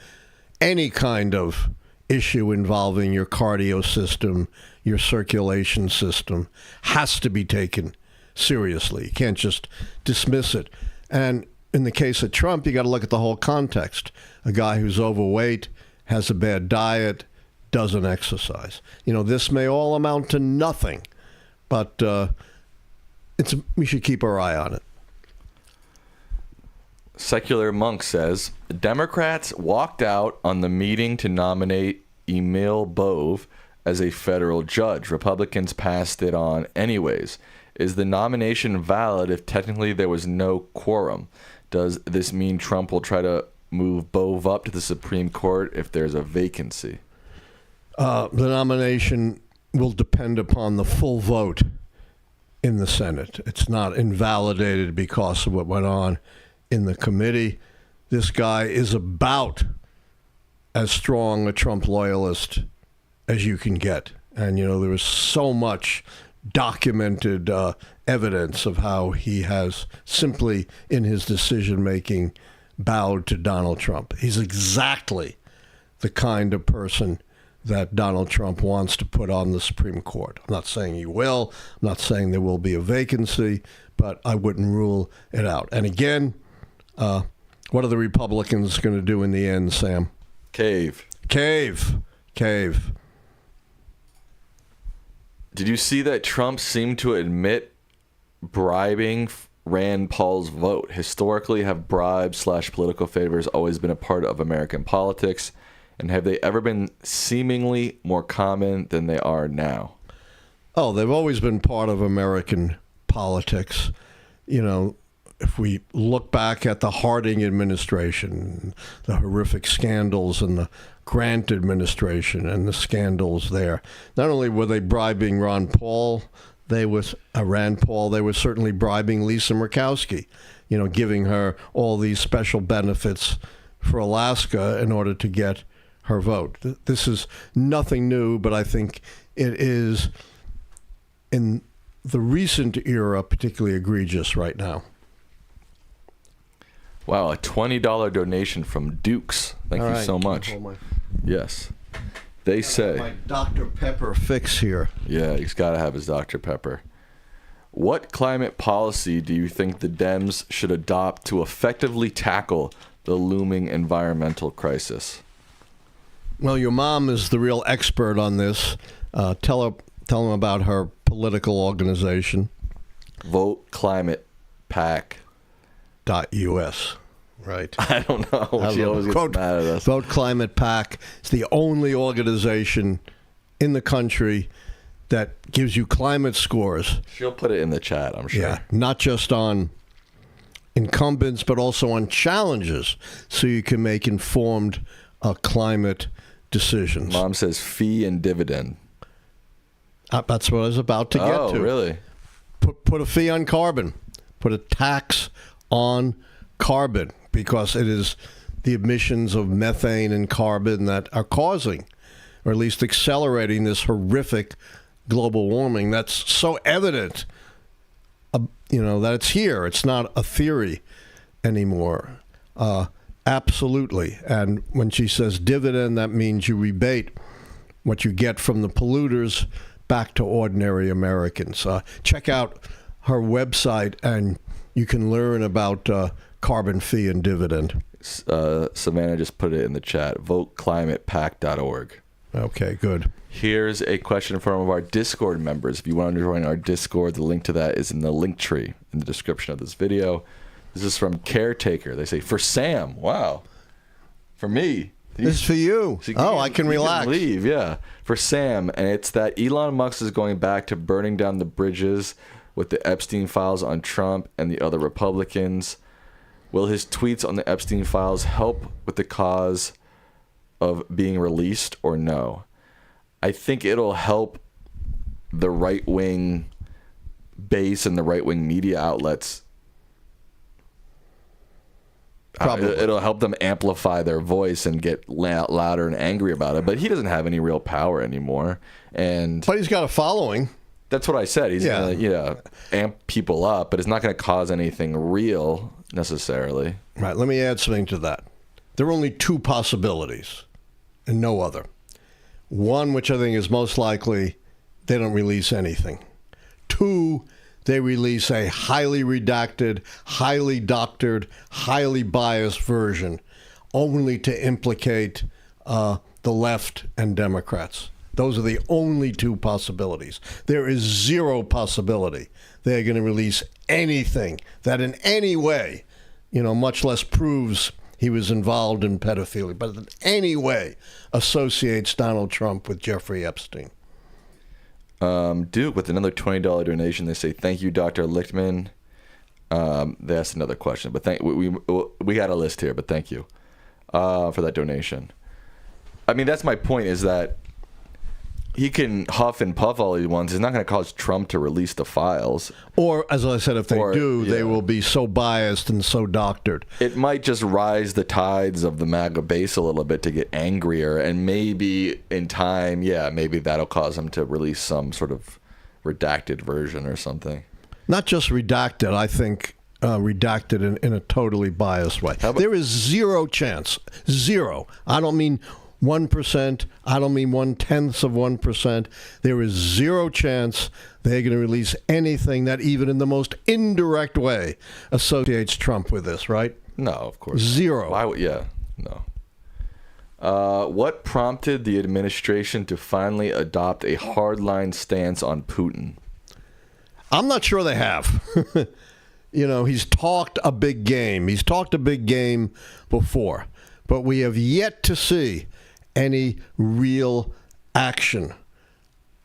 any kind of issue involving your cardio system, your circulation system, has to be taken seriously. You can't just dismiss it. And in the case of Trump, you got to look at the whole context. A guy who's overweight, has a bad diet, doesn't exercise. This may all amount to nothing, but we should keep our eye on it. Secular Monk says, Democrats walked out on the meeting to nominate Emil Bove as a federal judge. Republicans passed it on anyways. Is the nomination valid if technically there was no quorum? Does this mean Trump will try to move Bove up to the Supreme Court if there's a vacancy? The nomination will depend upon the full vote in the Senate. It's not invalidated because of what went on in the committee. This guy is about as strong a Trump loyalist as you can get. And, there was so much documented evidence of how he has simply, in his decision-making, bowed to Donald Trump. He's exactly the kind of person that Donald Trump wants to put on the Supreme Court. I'm not saying he will. I'm not saying there will be a vacancy, but I wouldn't rule it out. And again, what are the Republicans going to do in the end, Sam? Cave. Did you see that Trump seemed to admit bribing Rand Paul's vote? Historically, have bribes/political favors always been a part of American politics? And have they ever been seemingly more common than they are now? Oh, they've always been part of American politics. If we look back at the Harding administration, the horrific scandals in the Grant administration and the scandals there, not only were they bribing Rand Paul, they were certainly bribing Lisa Murkowski, giving her all these special benefits for Alaska in order to get her vote. This is nothing new, but I think it is, in the recent era, particularly egregious right now. Wow, a $20 donation from Dukes. Thank you so much. Yes. They say... my Dr. Pepper fix here. Yeah, he's got to have his Dr. Pepper. What climate policy do you think the Dems should adopt to effectively tackle the looming environmental crisis? Well, your mom is the real expert on this. Tell them about her political organization. Vote Climate PAC. .us, right? I don't know. She always gets mad at us. Vote Climate PAC. It's the only organization in the country that gives you climate scores. She'll put it in the chat, I'm sure. Yeah, not just on incumbents, but also on challenges, so you can make informed climate decisions. Mom says fee and dividend. That's what I was about to get to. Oh, really? Put a fee on carbon. Put a tax on carbon, because it is the emissions of methane and carbon that are causing, or at least accelerating, this horrific global warming that's so evident, that it's here. It's not a theory anymore. Absolutely. And when she says dividend, that means you rebate what you get from the polluters back to ordinary Americans. Check out her website, and you can learn about carbon fee and dividend. Savannah just put it in the chat. VoteClimatePact.org. Okay, good. Here's a question from one of our Discord members. If you want to join our Discord, the link to that is in the link tree in the description of this video. This is from Caretaker. They say, for Sam. Wow. For me. This is for you. So I can relax. Can leave, yeah. For Sam. And it's that Elon Musk is going back to burning down the bridges with the Epstein files on Trump and the other Republicans. Will his tweets on the Epstein files help with the cause of being released or no? I think it'll help the right-wing base and the right-wing media outlets. Probably. It'll help them amplify their voice and get louder and angry about it. But he doesn't have any real power anymore. But he's got a following. That's what I said. He's going to amp people up, but it's not going to cause anything real necessarily. Right. Let me add something to that. There are only two possibilities and no other. One, which I think is most likely, they don't release anything. Two, they release a highly redacted, highly doctored, highly biased version, only to implicate the left and Democrats. Those are the only two possibilities. There is zero possibility they're going to release anything that in any way, much less proves he was involved in pedophilia, but in any way associates Donald Trump with Jeffrey Epstein. Duke with another $20 donation. They say, thank you, Dr. Lickman. They asked another question, but we got a list here, but thank you for that donation. I mean, that's my point, is that he can huff and puff all he wants. It's not going to cause Trump to release the files. Or, as I said, if they do, they will be so biased and so doctored. It might just rise the tides of the MAGA base a little bit to get angrier, and maybe in time, maybe that'll cause him to release some sort of redacted version or something. Not just redacted, I think redacted in a totally biased way. There is zero chance, zero. I don't mean 1%. I don't mean 0.1%. There is zero chance they're going to release anything that even in the most indirect way associates Trump with this, right? No, of course. Zero. Why would, no. What prompted the administration to finally adopt a hardline stance on Putin? I'm not sure they have. He's talked a big game. He's talked a big game before, but we have yet to see any real action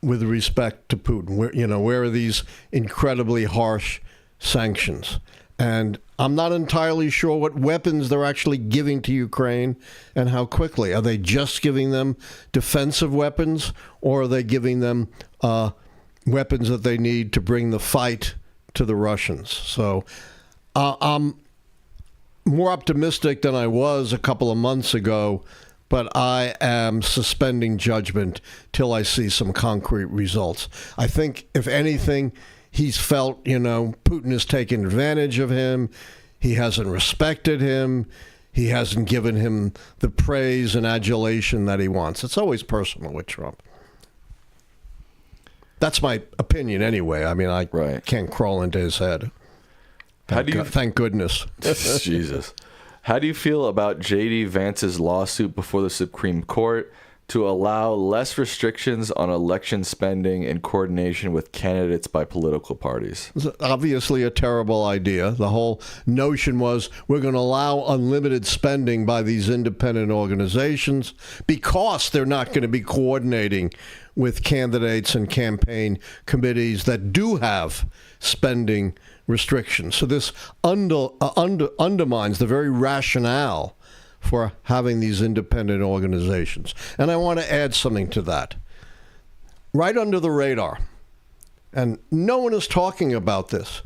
with respect to Putin. Where are these incredibly harsh sanctions? And I'm not entirely sure what weapons they're actually giving to Ukraine and how quickly. Are they just giving them defensive weapons, or are they giving them weapons that they need to bring the fight to the Russians? So I'm more optimistic than I was a couple of months ago, but I am suspending judgment till I see some concrete results. I think, if anything, he's felt, Putin has taken advantage of him. He hasn't respected him. He hasn't given him the praise and adulation that he wants. It's always personal with Trump. That's my opinion anyway. I mean, I can't crawl into his head. Thank goodness. Jesus. How do you feel about J.D. Vance's lawsuit before the Supreme Court? to allow less restrictions on election spending in coordination with candidates by political parties. It's obviously a terrible idea. The whole notion was we're going to allow unlimited spending by these independent organizations because they're not going to be coordinating with candidates and campaign committees that do have spending restrictions. So this undermines the very rationale for having these independent organizations. And I want to add something to that. Right under the radar, and no one is talking about this,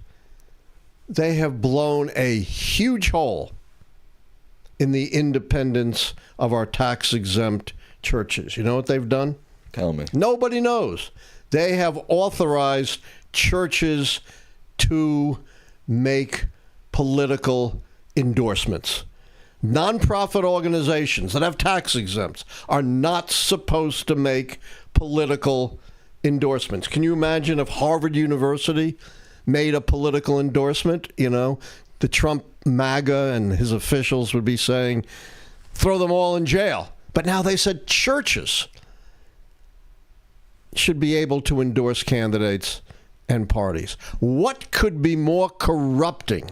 they have blown a huge hole in the independence of our tax-exempt churches. You know what they've done? Tell me. Nobody knows. They have authorized churches to make political endorsements. Nonprofit organizations that have tax exempts are not supposed to make political endorsements. Can you imagine if Harvard University made a political endorsement? You know, the Trump MAGA and his officials would be saying, throw them all in jail. But now they said churches should be able to endorse candidates and parties. What could be more corrupting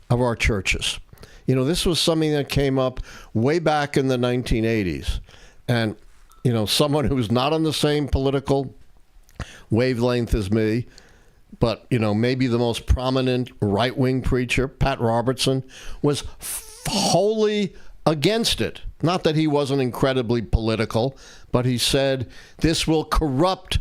of our churches? You know, this was something that came up way back in the 1980s. And, you know, someone who's not on the same political wavelength as me, but, you know, maybe the most prominent right-wing preacher, Pat Robertson, was wholly against it. Not that he wasn't incredibly political, but he said this will corrupt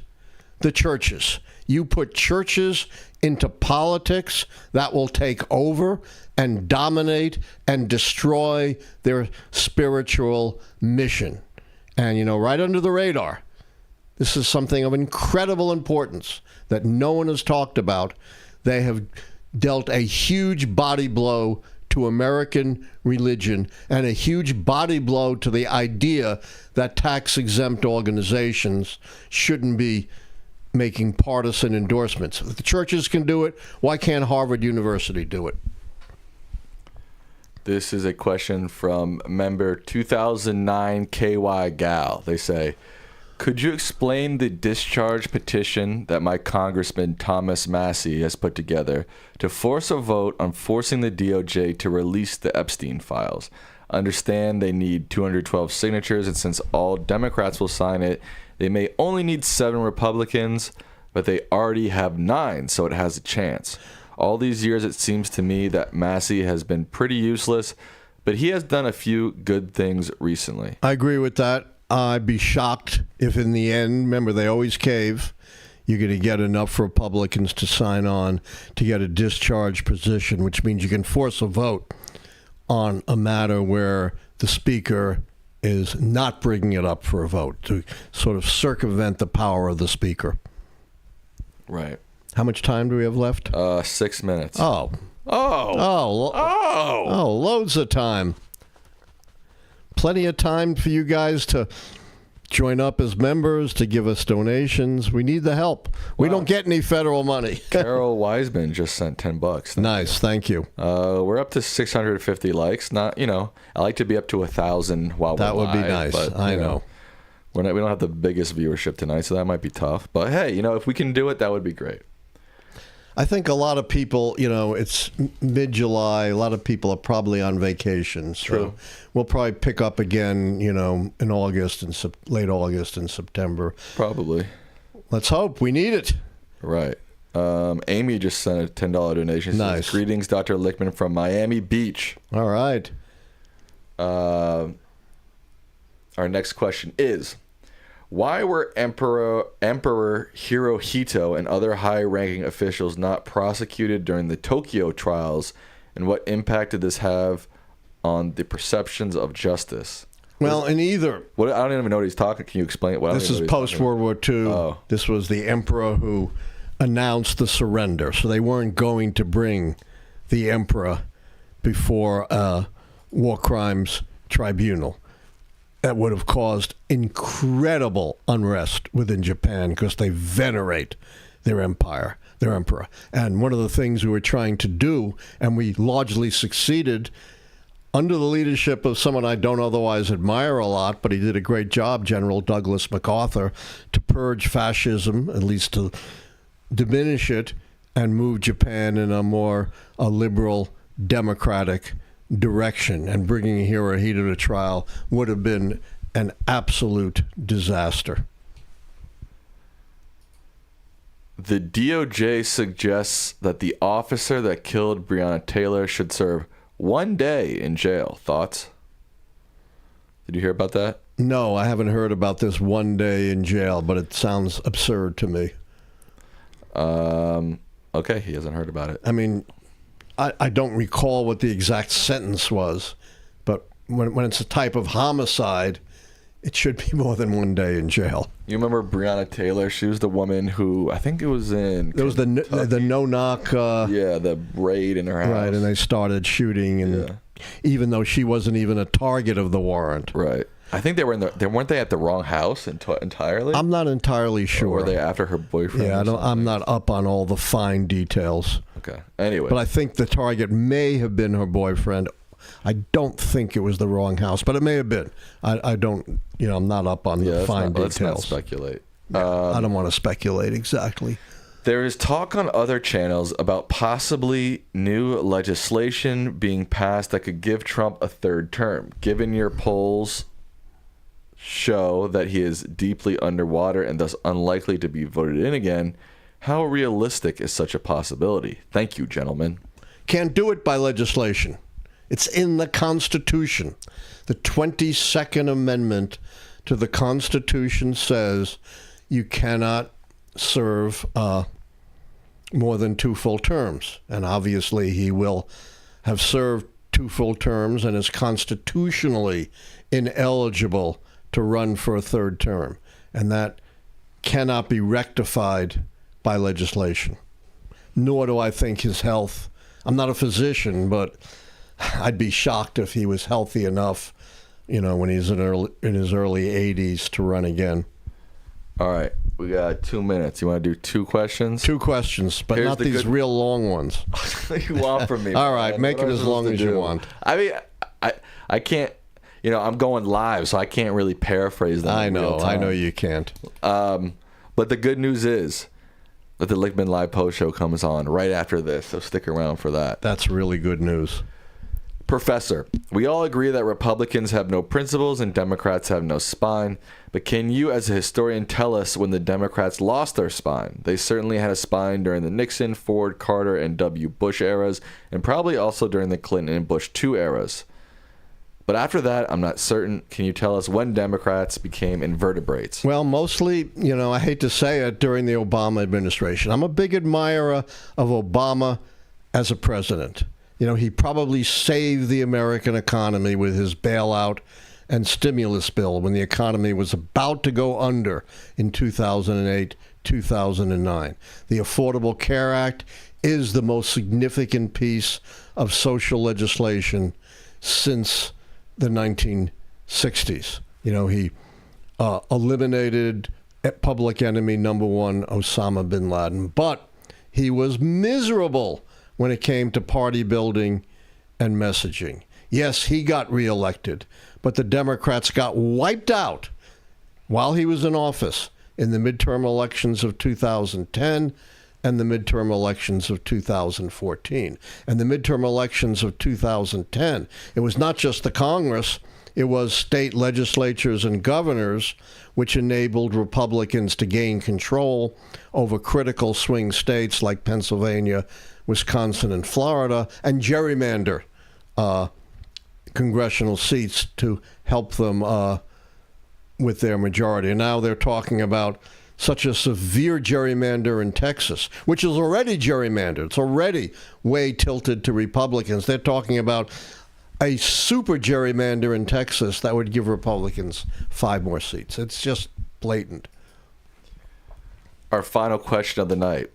the churches. You put churches into politics, that will take over and dominate and destroy their spiritual mission. And, you know, right under the radar, this is something of incredible importance that no one has talked about. They have dealt a huge body blow to American religion and a huge body blow to the idea that tax-exempt organizations shouldn't be making partisan endorsements. If the churches can do it, why can't Harvard University do it? This is a question from member 2009 KY Gal. They say, could you explain the discharge petition that my Congressman Thomas Massie has put together to force a vote on forcing the DOJ to release the Epstein files? Understand they need 212 signatures, and since all Democrats will sign it, they may only need 7 Republicans, but they already have 9, so it has a chance. All these years, it seems to me that Massie has been pretty useless, but he has done a few good things recently. I agree with that. I'd be shocked if in the end, remember, they always cave, you're going to get enough Republicans to sign on to get a discharge position, which means you can force a vote on a matter where the speaker is not bringing it up for a vote, to sort of circumvent the power of the speaker. Right. How much time do we have left? 6 minutes. Oh, loads of time. Plenty of time for you guys to join up as members, to give us donations. We need the help. We don't get any federal money. Carol Wiseman just sent $10. Nice, thank you. We're up to 650 likes. Not, you know, I like to be up to 1,000 while we're that would live, be nice. But, I know. We don't have the biggest viewership tonight, so that might be tough. But hey, you know, if we can do it, that would be great. I think a lot of people, you know, it's mid-July. A lot of people are probably on vacation. So True. We'll probably pick up again, you know, in August and late August and September. Probably. Let's hope. We need it. Right. Amy just sent a $10 donation. She Nice. says, greetings, Dr. Lickman from Miami Beach. All right. Our next question is, why were Emperor Hirohito and other high-ranking officials not prosecuted during the Tokyo trials, and what impact did this have on the perceptions of justice? Well, in either... I don't even know what he's talking. Can you explain it? This is post-World War II. Oh. This was the emperor who announced the surrender. So they weren't going to bring the emperor before a war crimes tribunal. That would have caused incredible unrest within Japan because they venerate their emperor. And one of the things we were trying to do, and we largely succeeded under the leadership of someone I don't otherwise admire a lot, but he did a great job, General Douglas MacArthur, to purge fascism, at least to diminish it, and move Japan in a more liberal, democratic direction. And bringing Hirohito to trial would have been an absolute disaster. The DOJ suggests that the officer that killed Breonna Taylor should serve 1 day in jail. Thoughts? Did you hear about that? No, I haven't heard about this 1 day in jail, but it sounds absurd to me. Okay, he hasn't heard about it. I mean, I don't recall what the exact sentence was, but when it's a type of homicide, it should be more than 1 day in jail. You remember Breonna Taylor? She was the woman who, I think it was in There was the no-knock... yeah, the raid in her house. Right, and they started shooting, and even though she wasn't even a target of the warrant. Right. I think they were weren't they at the wrong house entirely? I'm not entirely sure. Or were they after her boyfriend? Yeah, I'm not up on all the fine details. Okay. Anyway. But I think the target may have been her boyfriend. I don't think it was the wrong house, but it may have been. I don't, I'm not up on the fine details. Let's not speculate. I don't want to speculate exactly. There is talk on other channels about possibly new legislation being passed that could give Trump a third term. Given your polls show that he is deeply underwater and thus unlikely to be voted in again, how realistic is such a possibility? Thank you, gentlemen. Can't do it by legislation. It's in the Constitution. The 22nd Amendment to the Constitution says you cannot serve more than 2 full terms. And obviously he will have served 2 full terms and is constitutionally ineligible to run for a third term. And that cannot be rectified by legislation. Nor do I think his health... I'm not a physician, but I'd be shocked if he was healthy enough, when he's in his early 80s to run again. All right. We got 2 minutes. You want to do 2 questions? 2 questions, but not these real long ones. What do you want from me? All right. Make it as long as you want. I mean, I can't, I'm going live, so I can't really paraphrase them. I know you can't. But the good news is that the Lichtman Live Post Show comes on right after this, so stick around for that. That's really good news. Professor, we all agree that Republicans have no principles and Democrats have no spine, but can you as a historian tell us when the Democrats lost their spine? They certainly had a spine during the Nixon, Ford, Carter, and W. Bush eras, and probably also during the Clinton and Bush 2 eras. But after that, I'm not certain. Can you tell us when Democrats became invertebrates? Well, mostly, I hate to say it, during the Obama administration. I'm a big admirer of Obama as a president. He probably saved the American economy with his bailout and stimulus bill when the economy was about to go under in 2008, 2009. The Affordable Care Act is the most significant piece of social legislation since the 1960s. He eliminated public enemy number 1, Osama bin Laden, but he was miserable when it came to party building and messaging. Yes, he got reelected, but the Democrats got wiped out while he was in office in the midterm elections of 2010 and the midterm elections of 2014. And the midterm elections of 2010, it was not just the Congress, it was state legislatures and governors which enabled Republicans to gain control over critical swing states like Pennsylvania, Wisconsin, and Florida, and gerrymander congressional seats to help them with their majority. And now they're talking about such a severe gerrymander in Texas, which is already gerrymandered. It's already way tilted to Republicans. They're talking about a super gerrymander in Texas that would give Republicans 5 more seats. It's just blatant. Our final question of the night.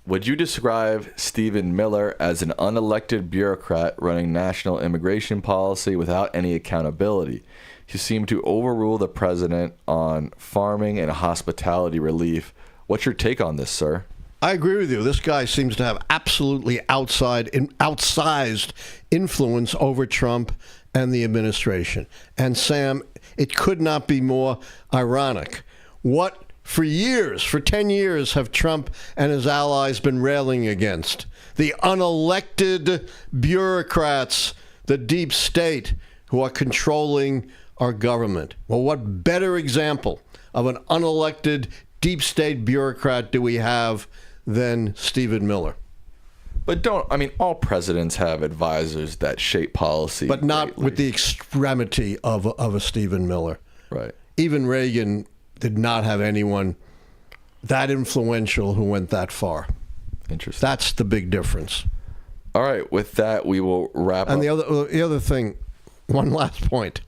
Would you describe Stephen Miller as an unelected bureaucrat running national immigration policy without any accountability? He seemed to overrule the president on farming and hospitality relief. What's your take on this, sir? I agree with you. This guy seems to have absolutely outsized influence over Trump and the administration. And Sam, it could not be more ironic. What, for years, for 10 years, have Trump and his allies been railing against? The unelected bureaucrats, the deep state who are controlling our government. Well, what better example of an unelected deep state bureaucrat do we have than Stephen Miller? But all presidents have advisors that shape policy. But not greatly. with the extremity of a Stephen Miller. Right. Even Reagan did not have anyone that influential who went that far. Interesting. That's the big difference. All right. With that, we will wrap up. And the other thing, one last point.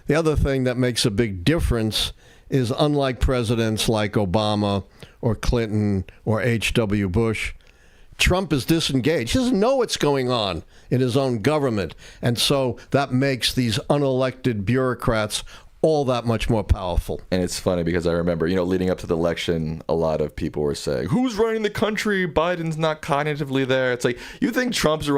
The other thing that makes a big difference is, unlike presidents like Obama or Clinton or H.W. Bush, Trump is disengaged. He doesn't know what's going on in his own government. And so that makes these unelected bureaucrats all that much more powerful. And it's funny because I remember, leading up to the election, a lot of people were saying, who's running the country? Biden's not cognitively there. It's like, you think Trump's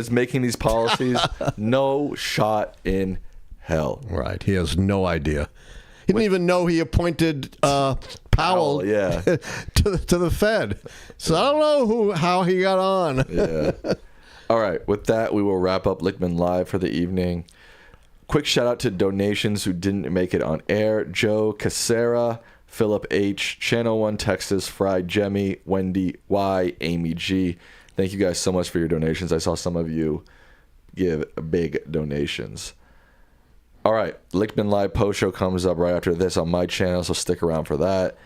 making these policies? No shot in hell. Right. He has no idea. He didn't even know he appointed Powell yeah. to the Fed. So I don't know how he got on. Yeah. All right. With that, we will wrap up Lichtman Live for the evening. Quick shout out to donations who didn't make it on air: Joe Casera, Philip H, Channel 1 Texas, Fried Jemmy, Wendy Y, Amy G. Thank you guys so much for your donations. I saw some of you give big donations. All right, Lichtman Live post show comes up right after this on my channel, so stick around for that.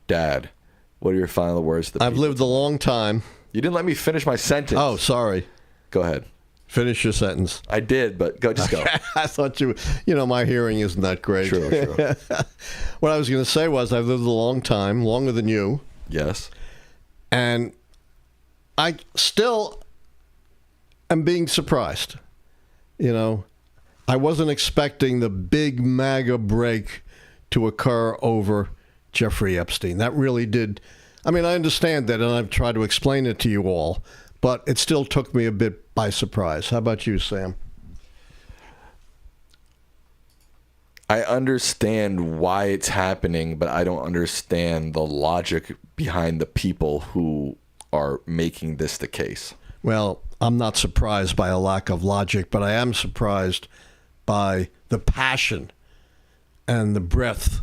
Dad, what are your final words to the I've people? lived a long time. You didn't let me finish my sentence. Oh, sorry. Go ahead. Finish your sentence. I did, but just go. I thought my hearing isn't that great. True. What I was going to say was, I've lived a long time, longer than you. Yes. And I still am being surprised. I wasn't expecting the big MAGA break to occur over Jeffrey Epstein. That really did. I understand that, and I've tried to explain it to you all, but it still took me a bit by surprise. How about you, Sam? I understand why it's happening, but I don't understand the logic behind the people who are making this the case. Well, I'm not surprised by a lack of logic, but I am surprised by the passion and the breadth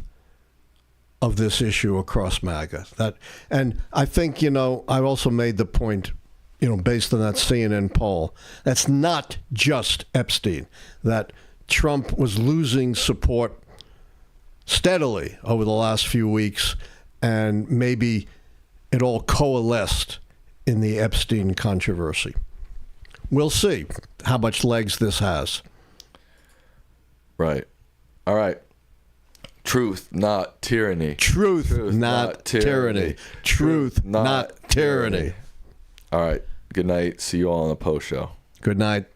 of this issue across MAGA. And I think, I also made the point, based on that CNN poll, that's not just Epstein, that Trump was losing support steadily over the last few weeks, and maybe it all coalesced in the Epstein controversy. We'll see how much legs this has. Right. All right. Truth, not tyranny. Truth, not tyranny. Truth, not tyranny. All right. Good night. See you all on the post show. Good night.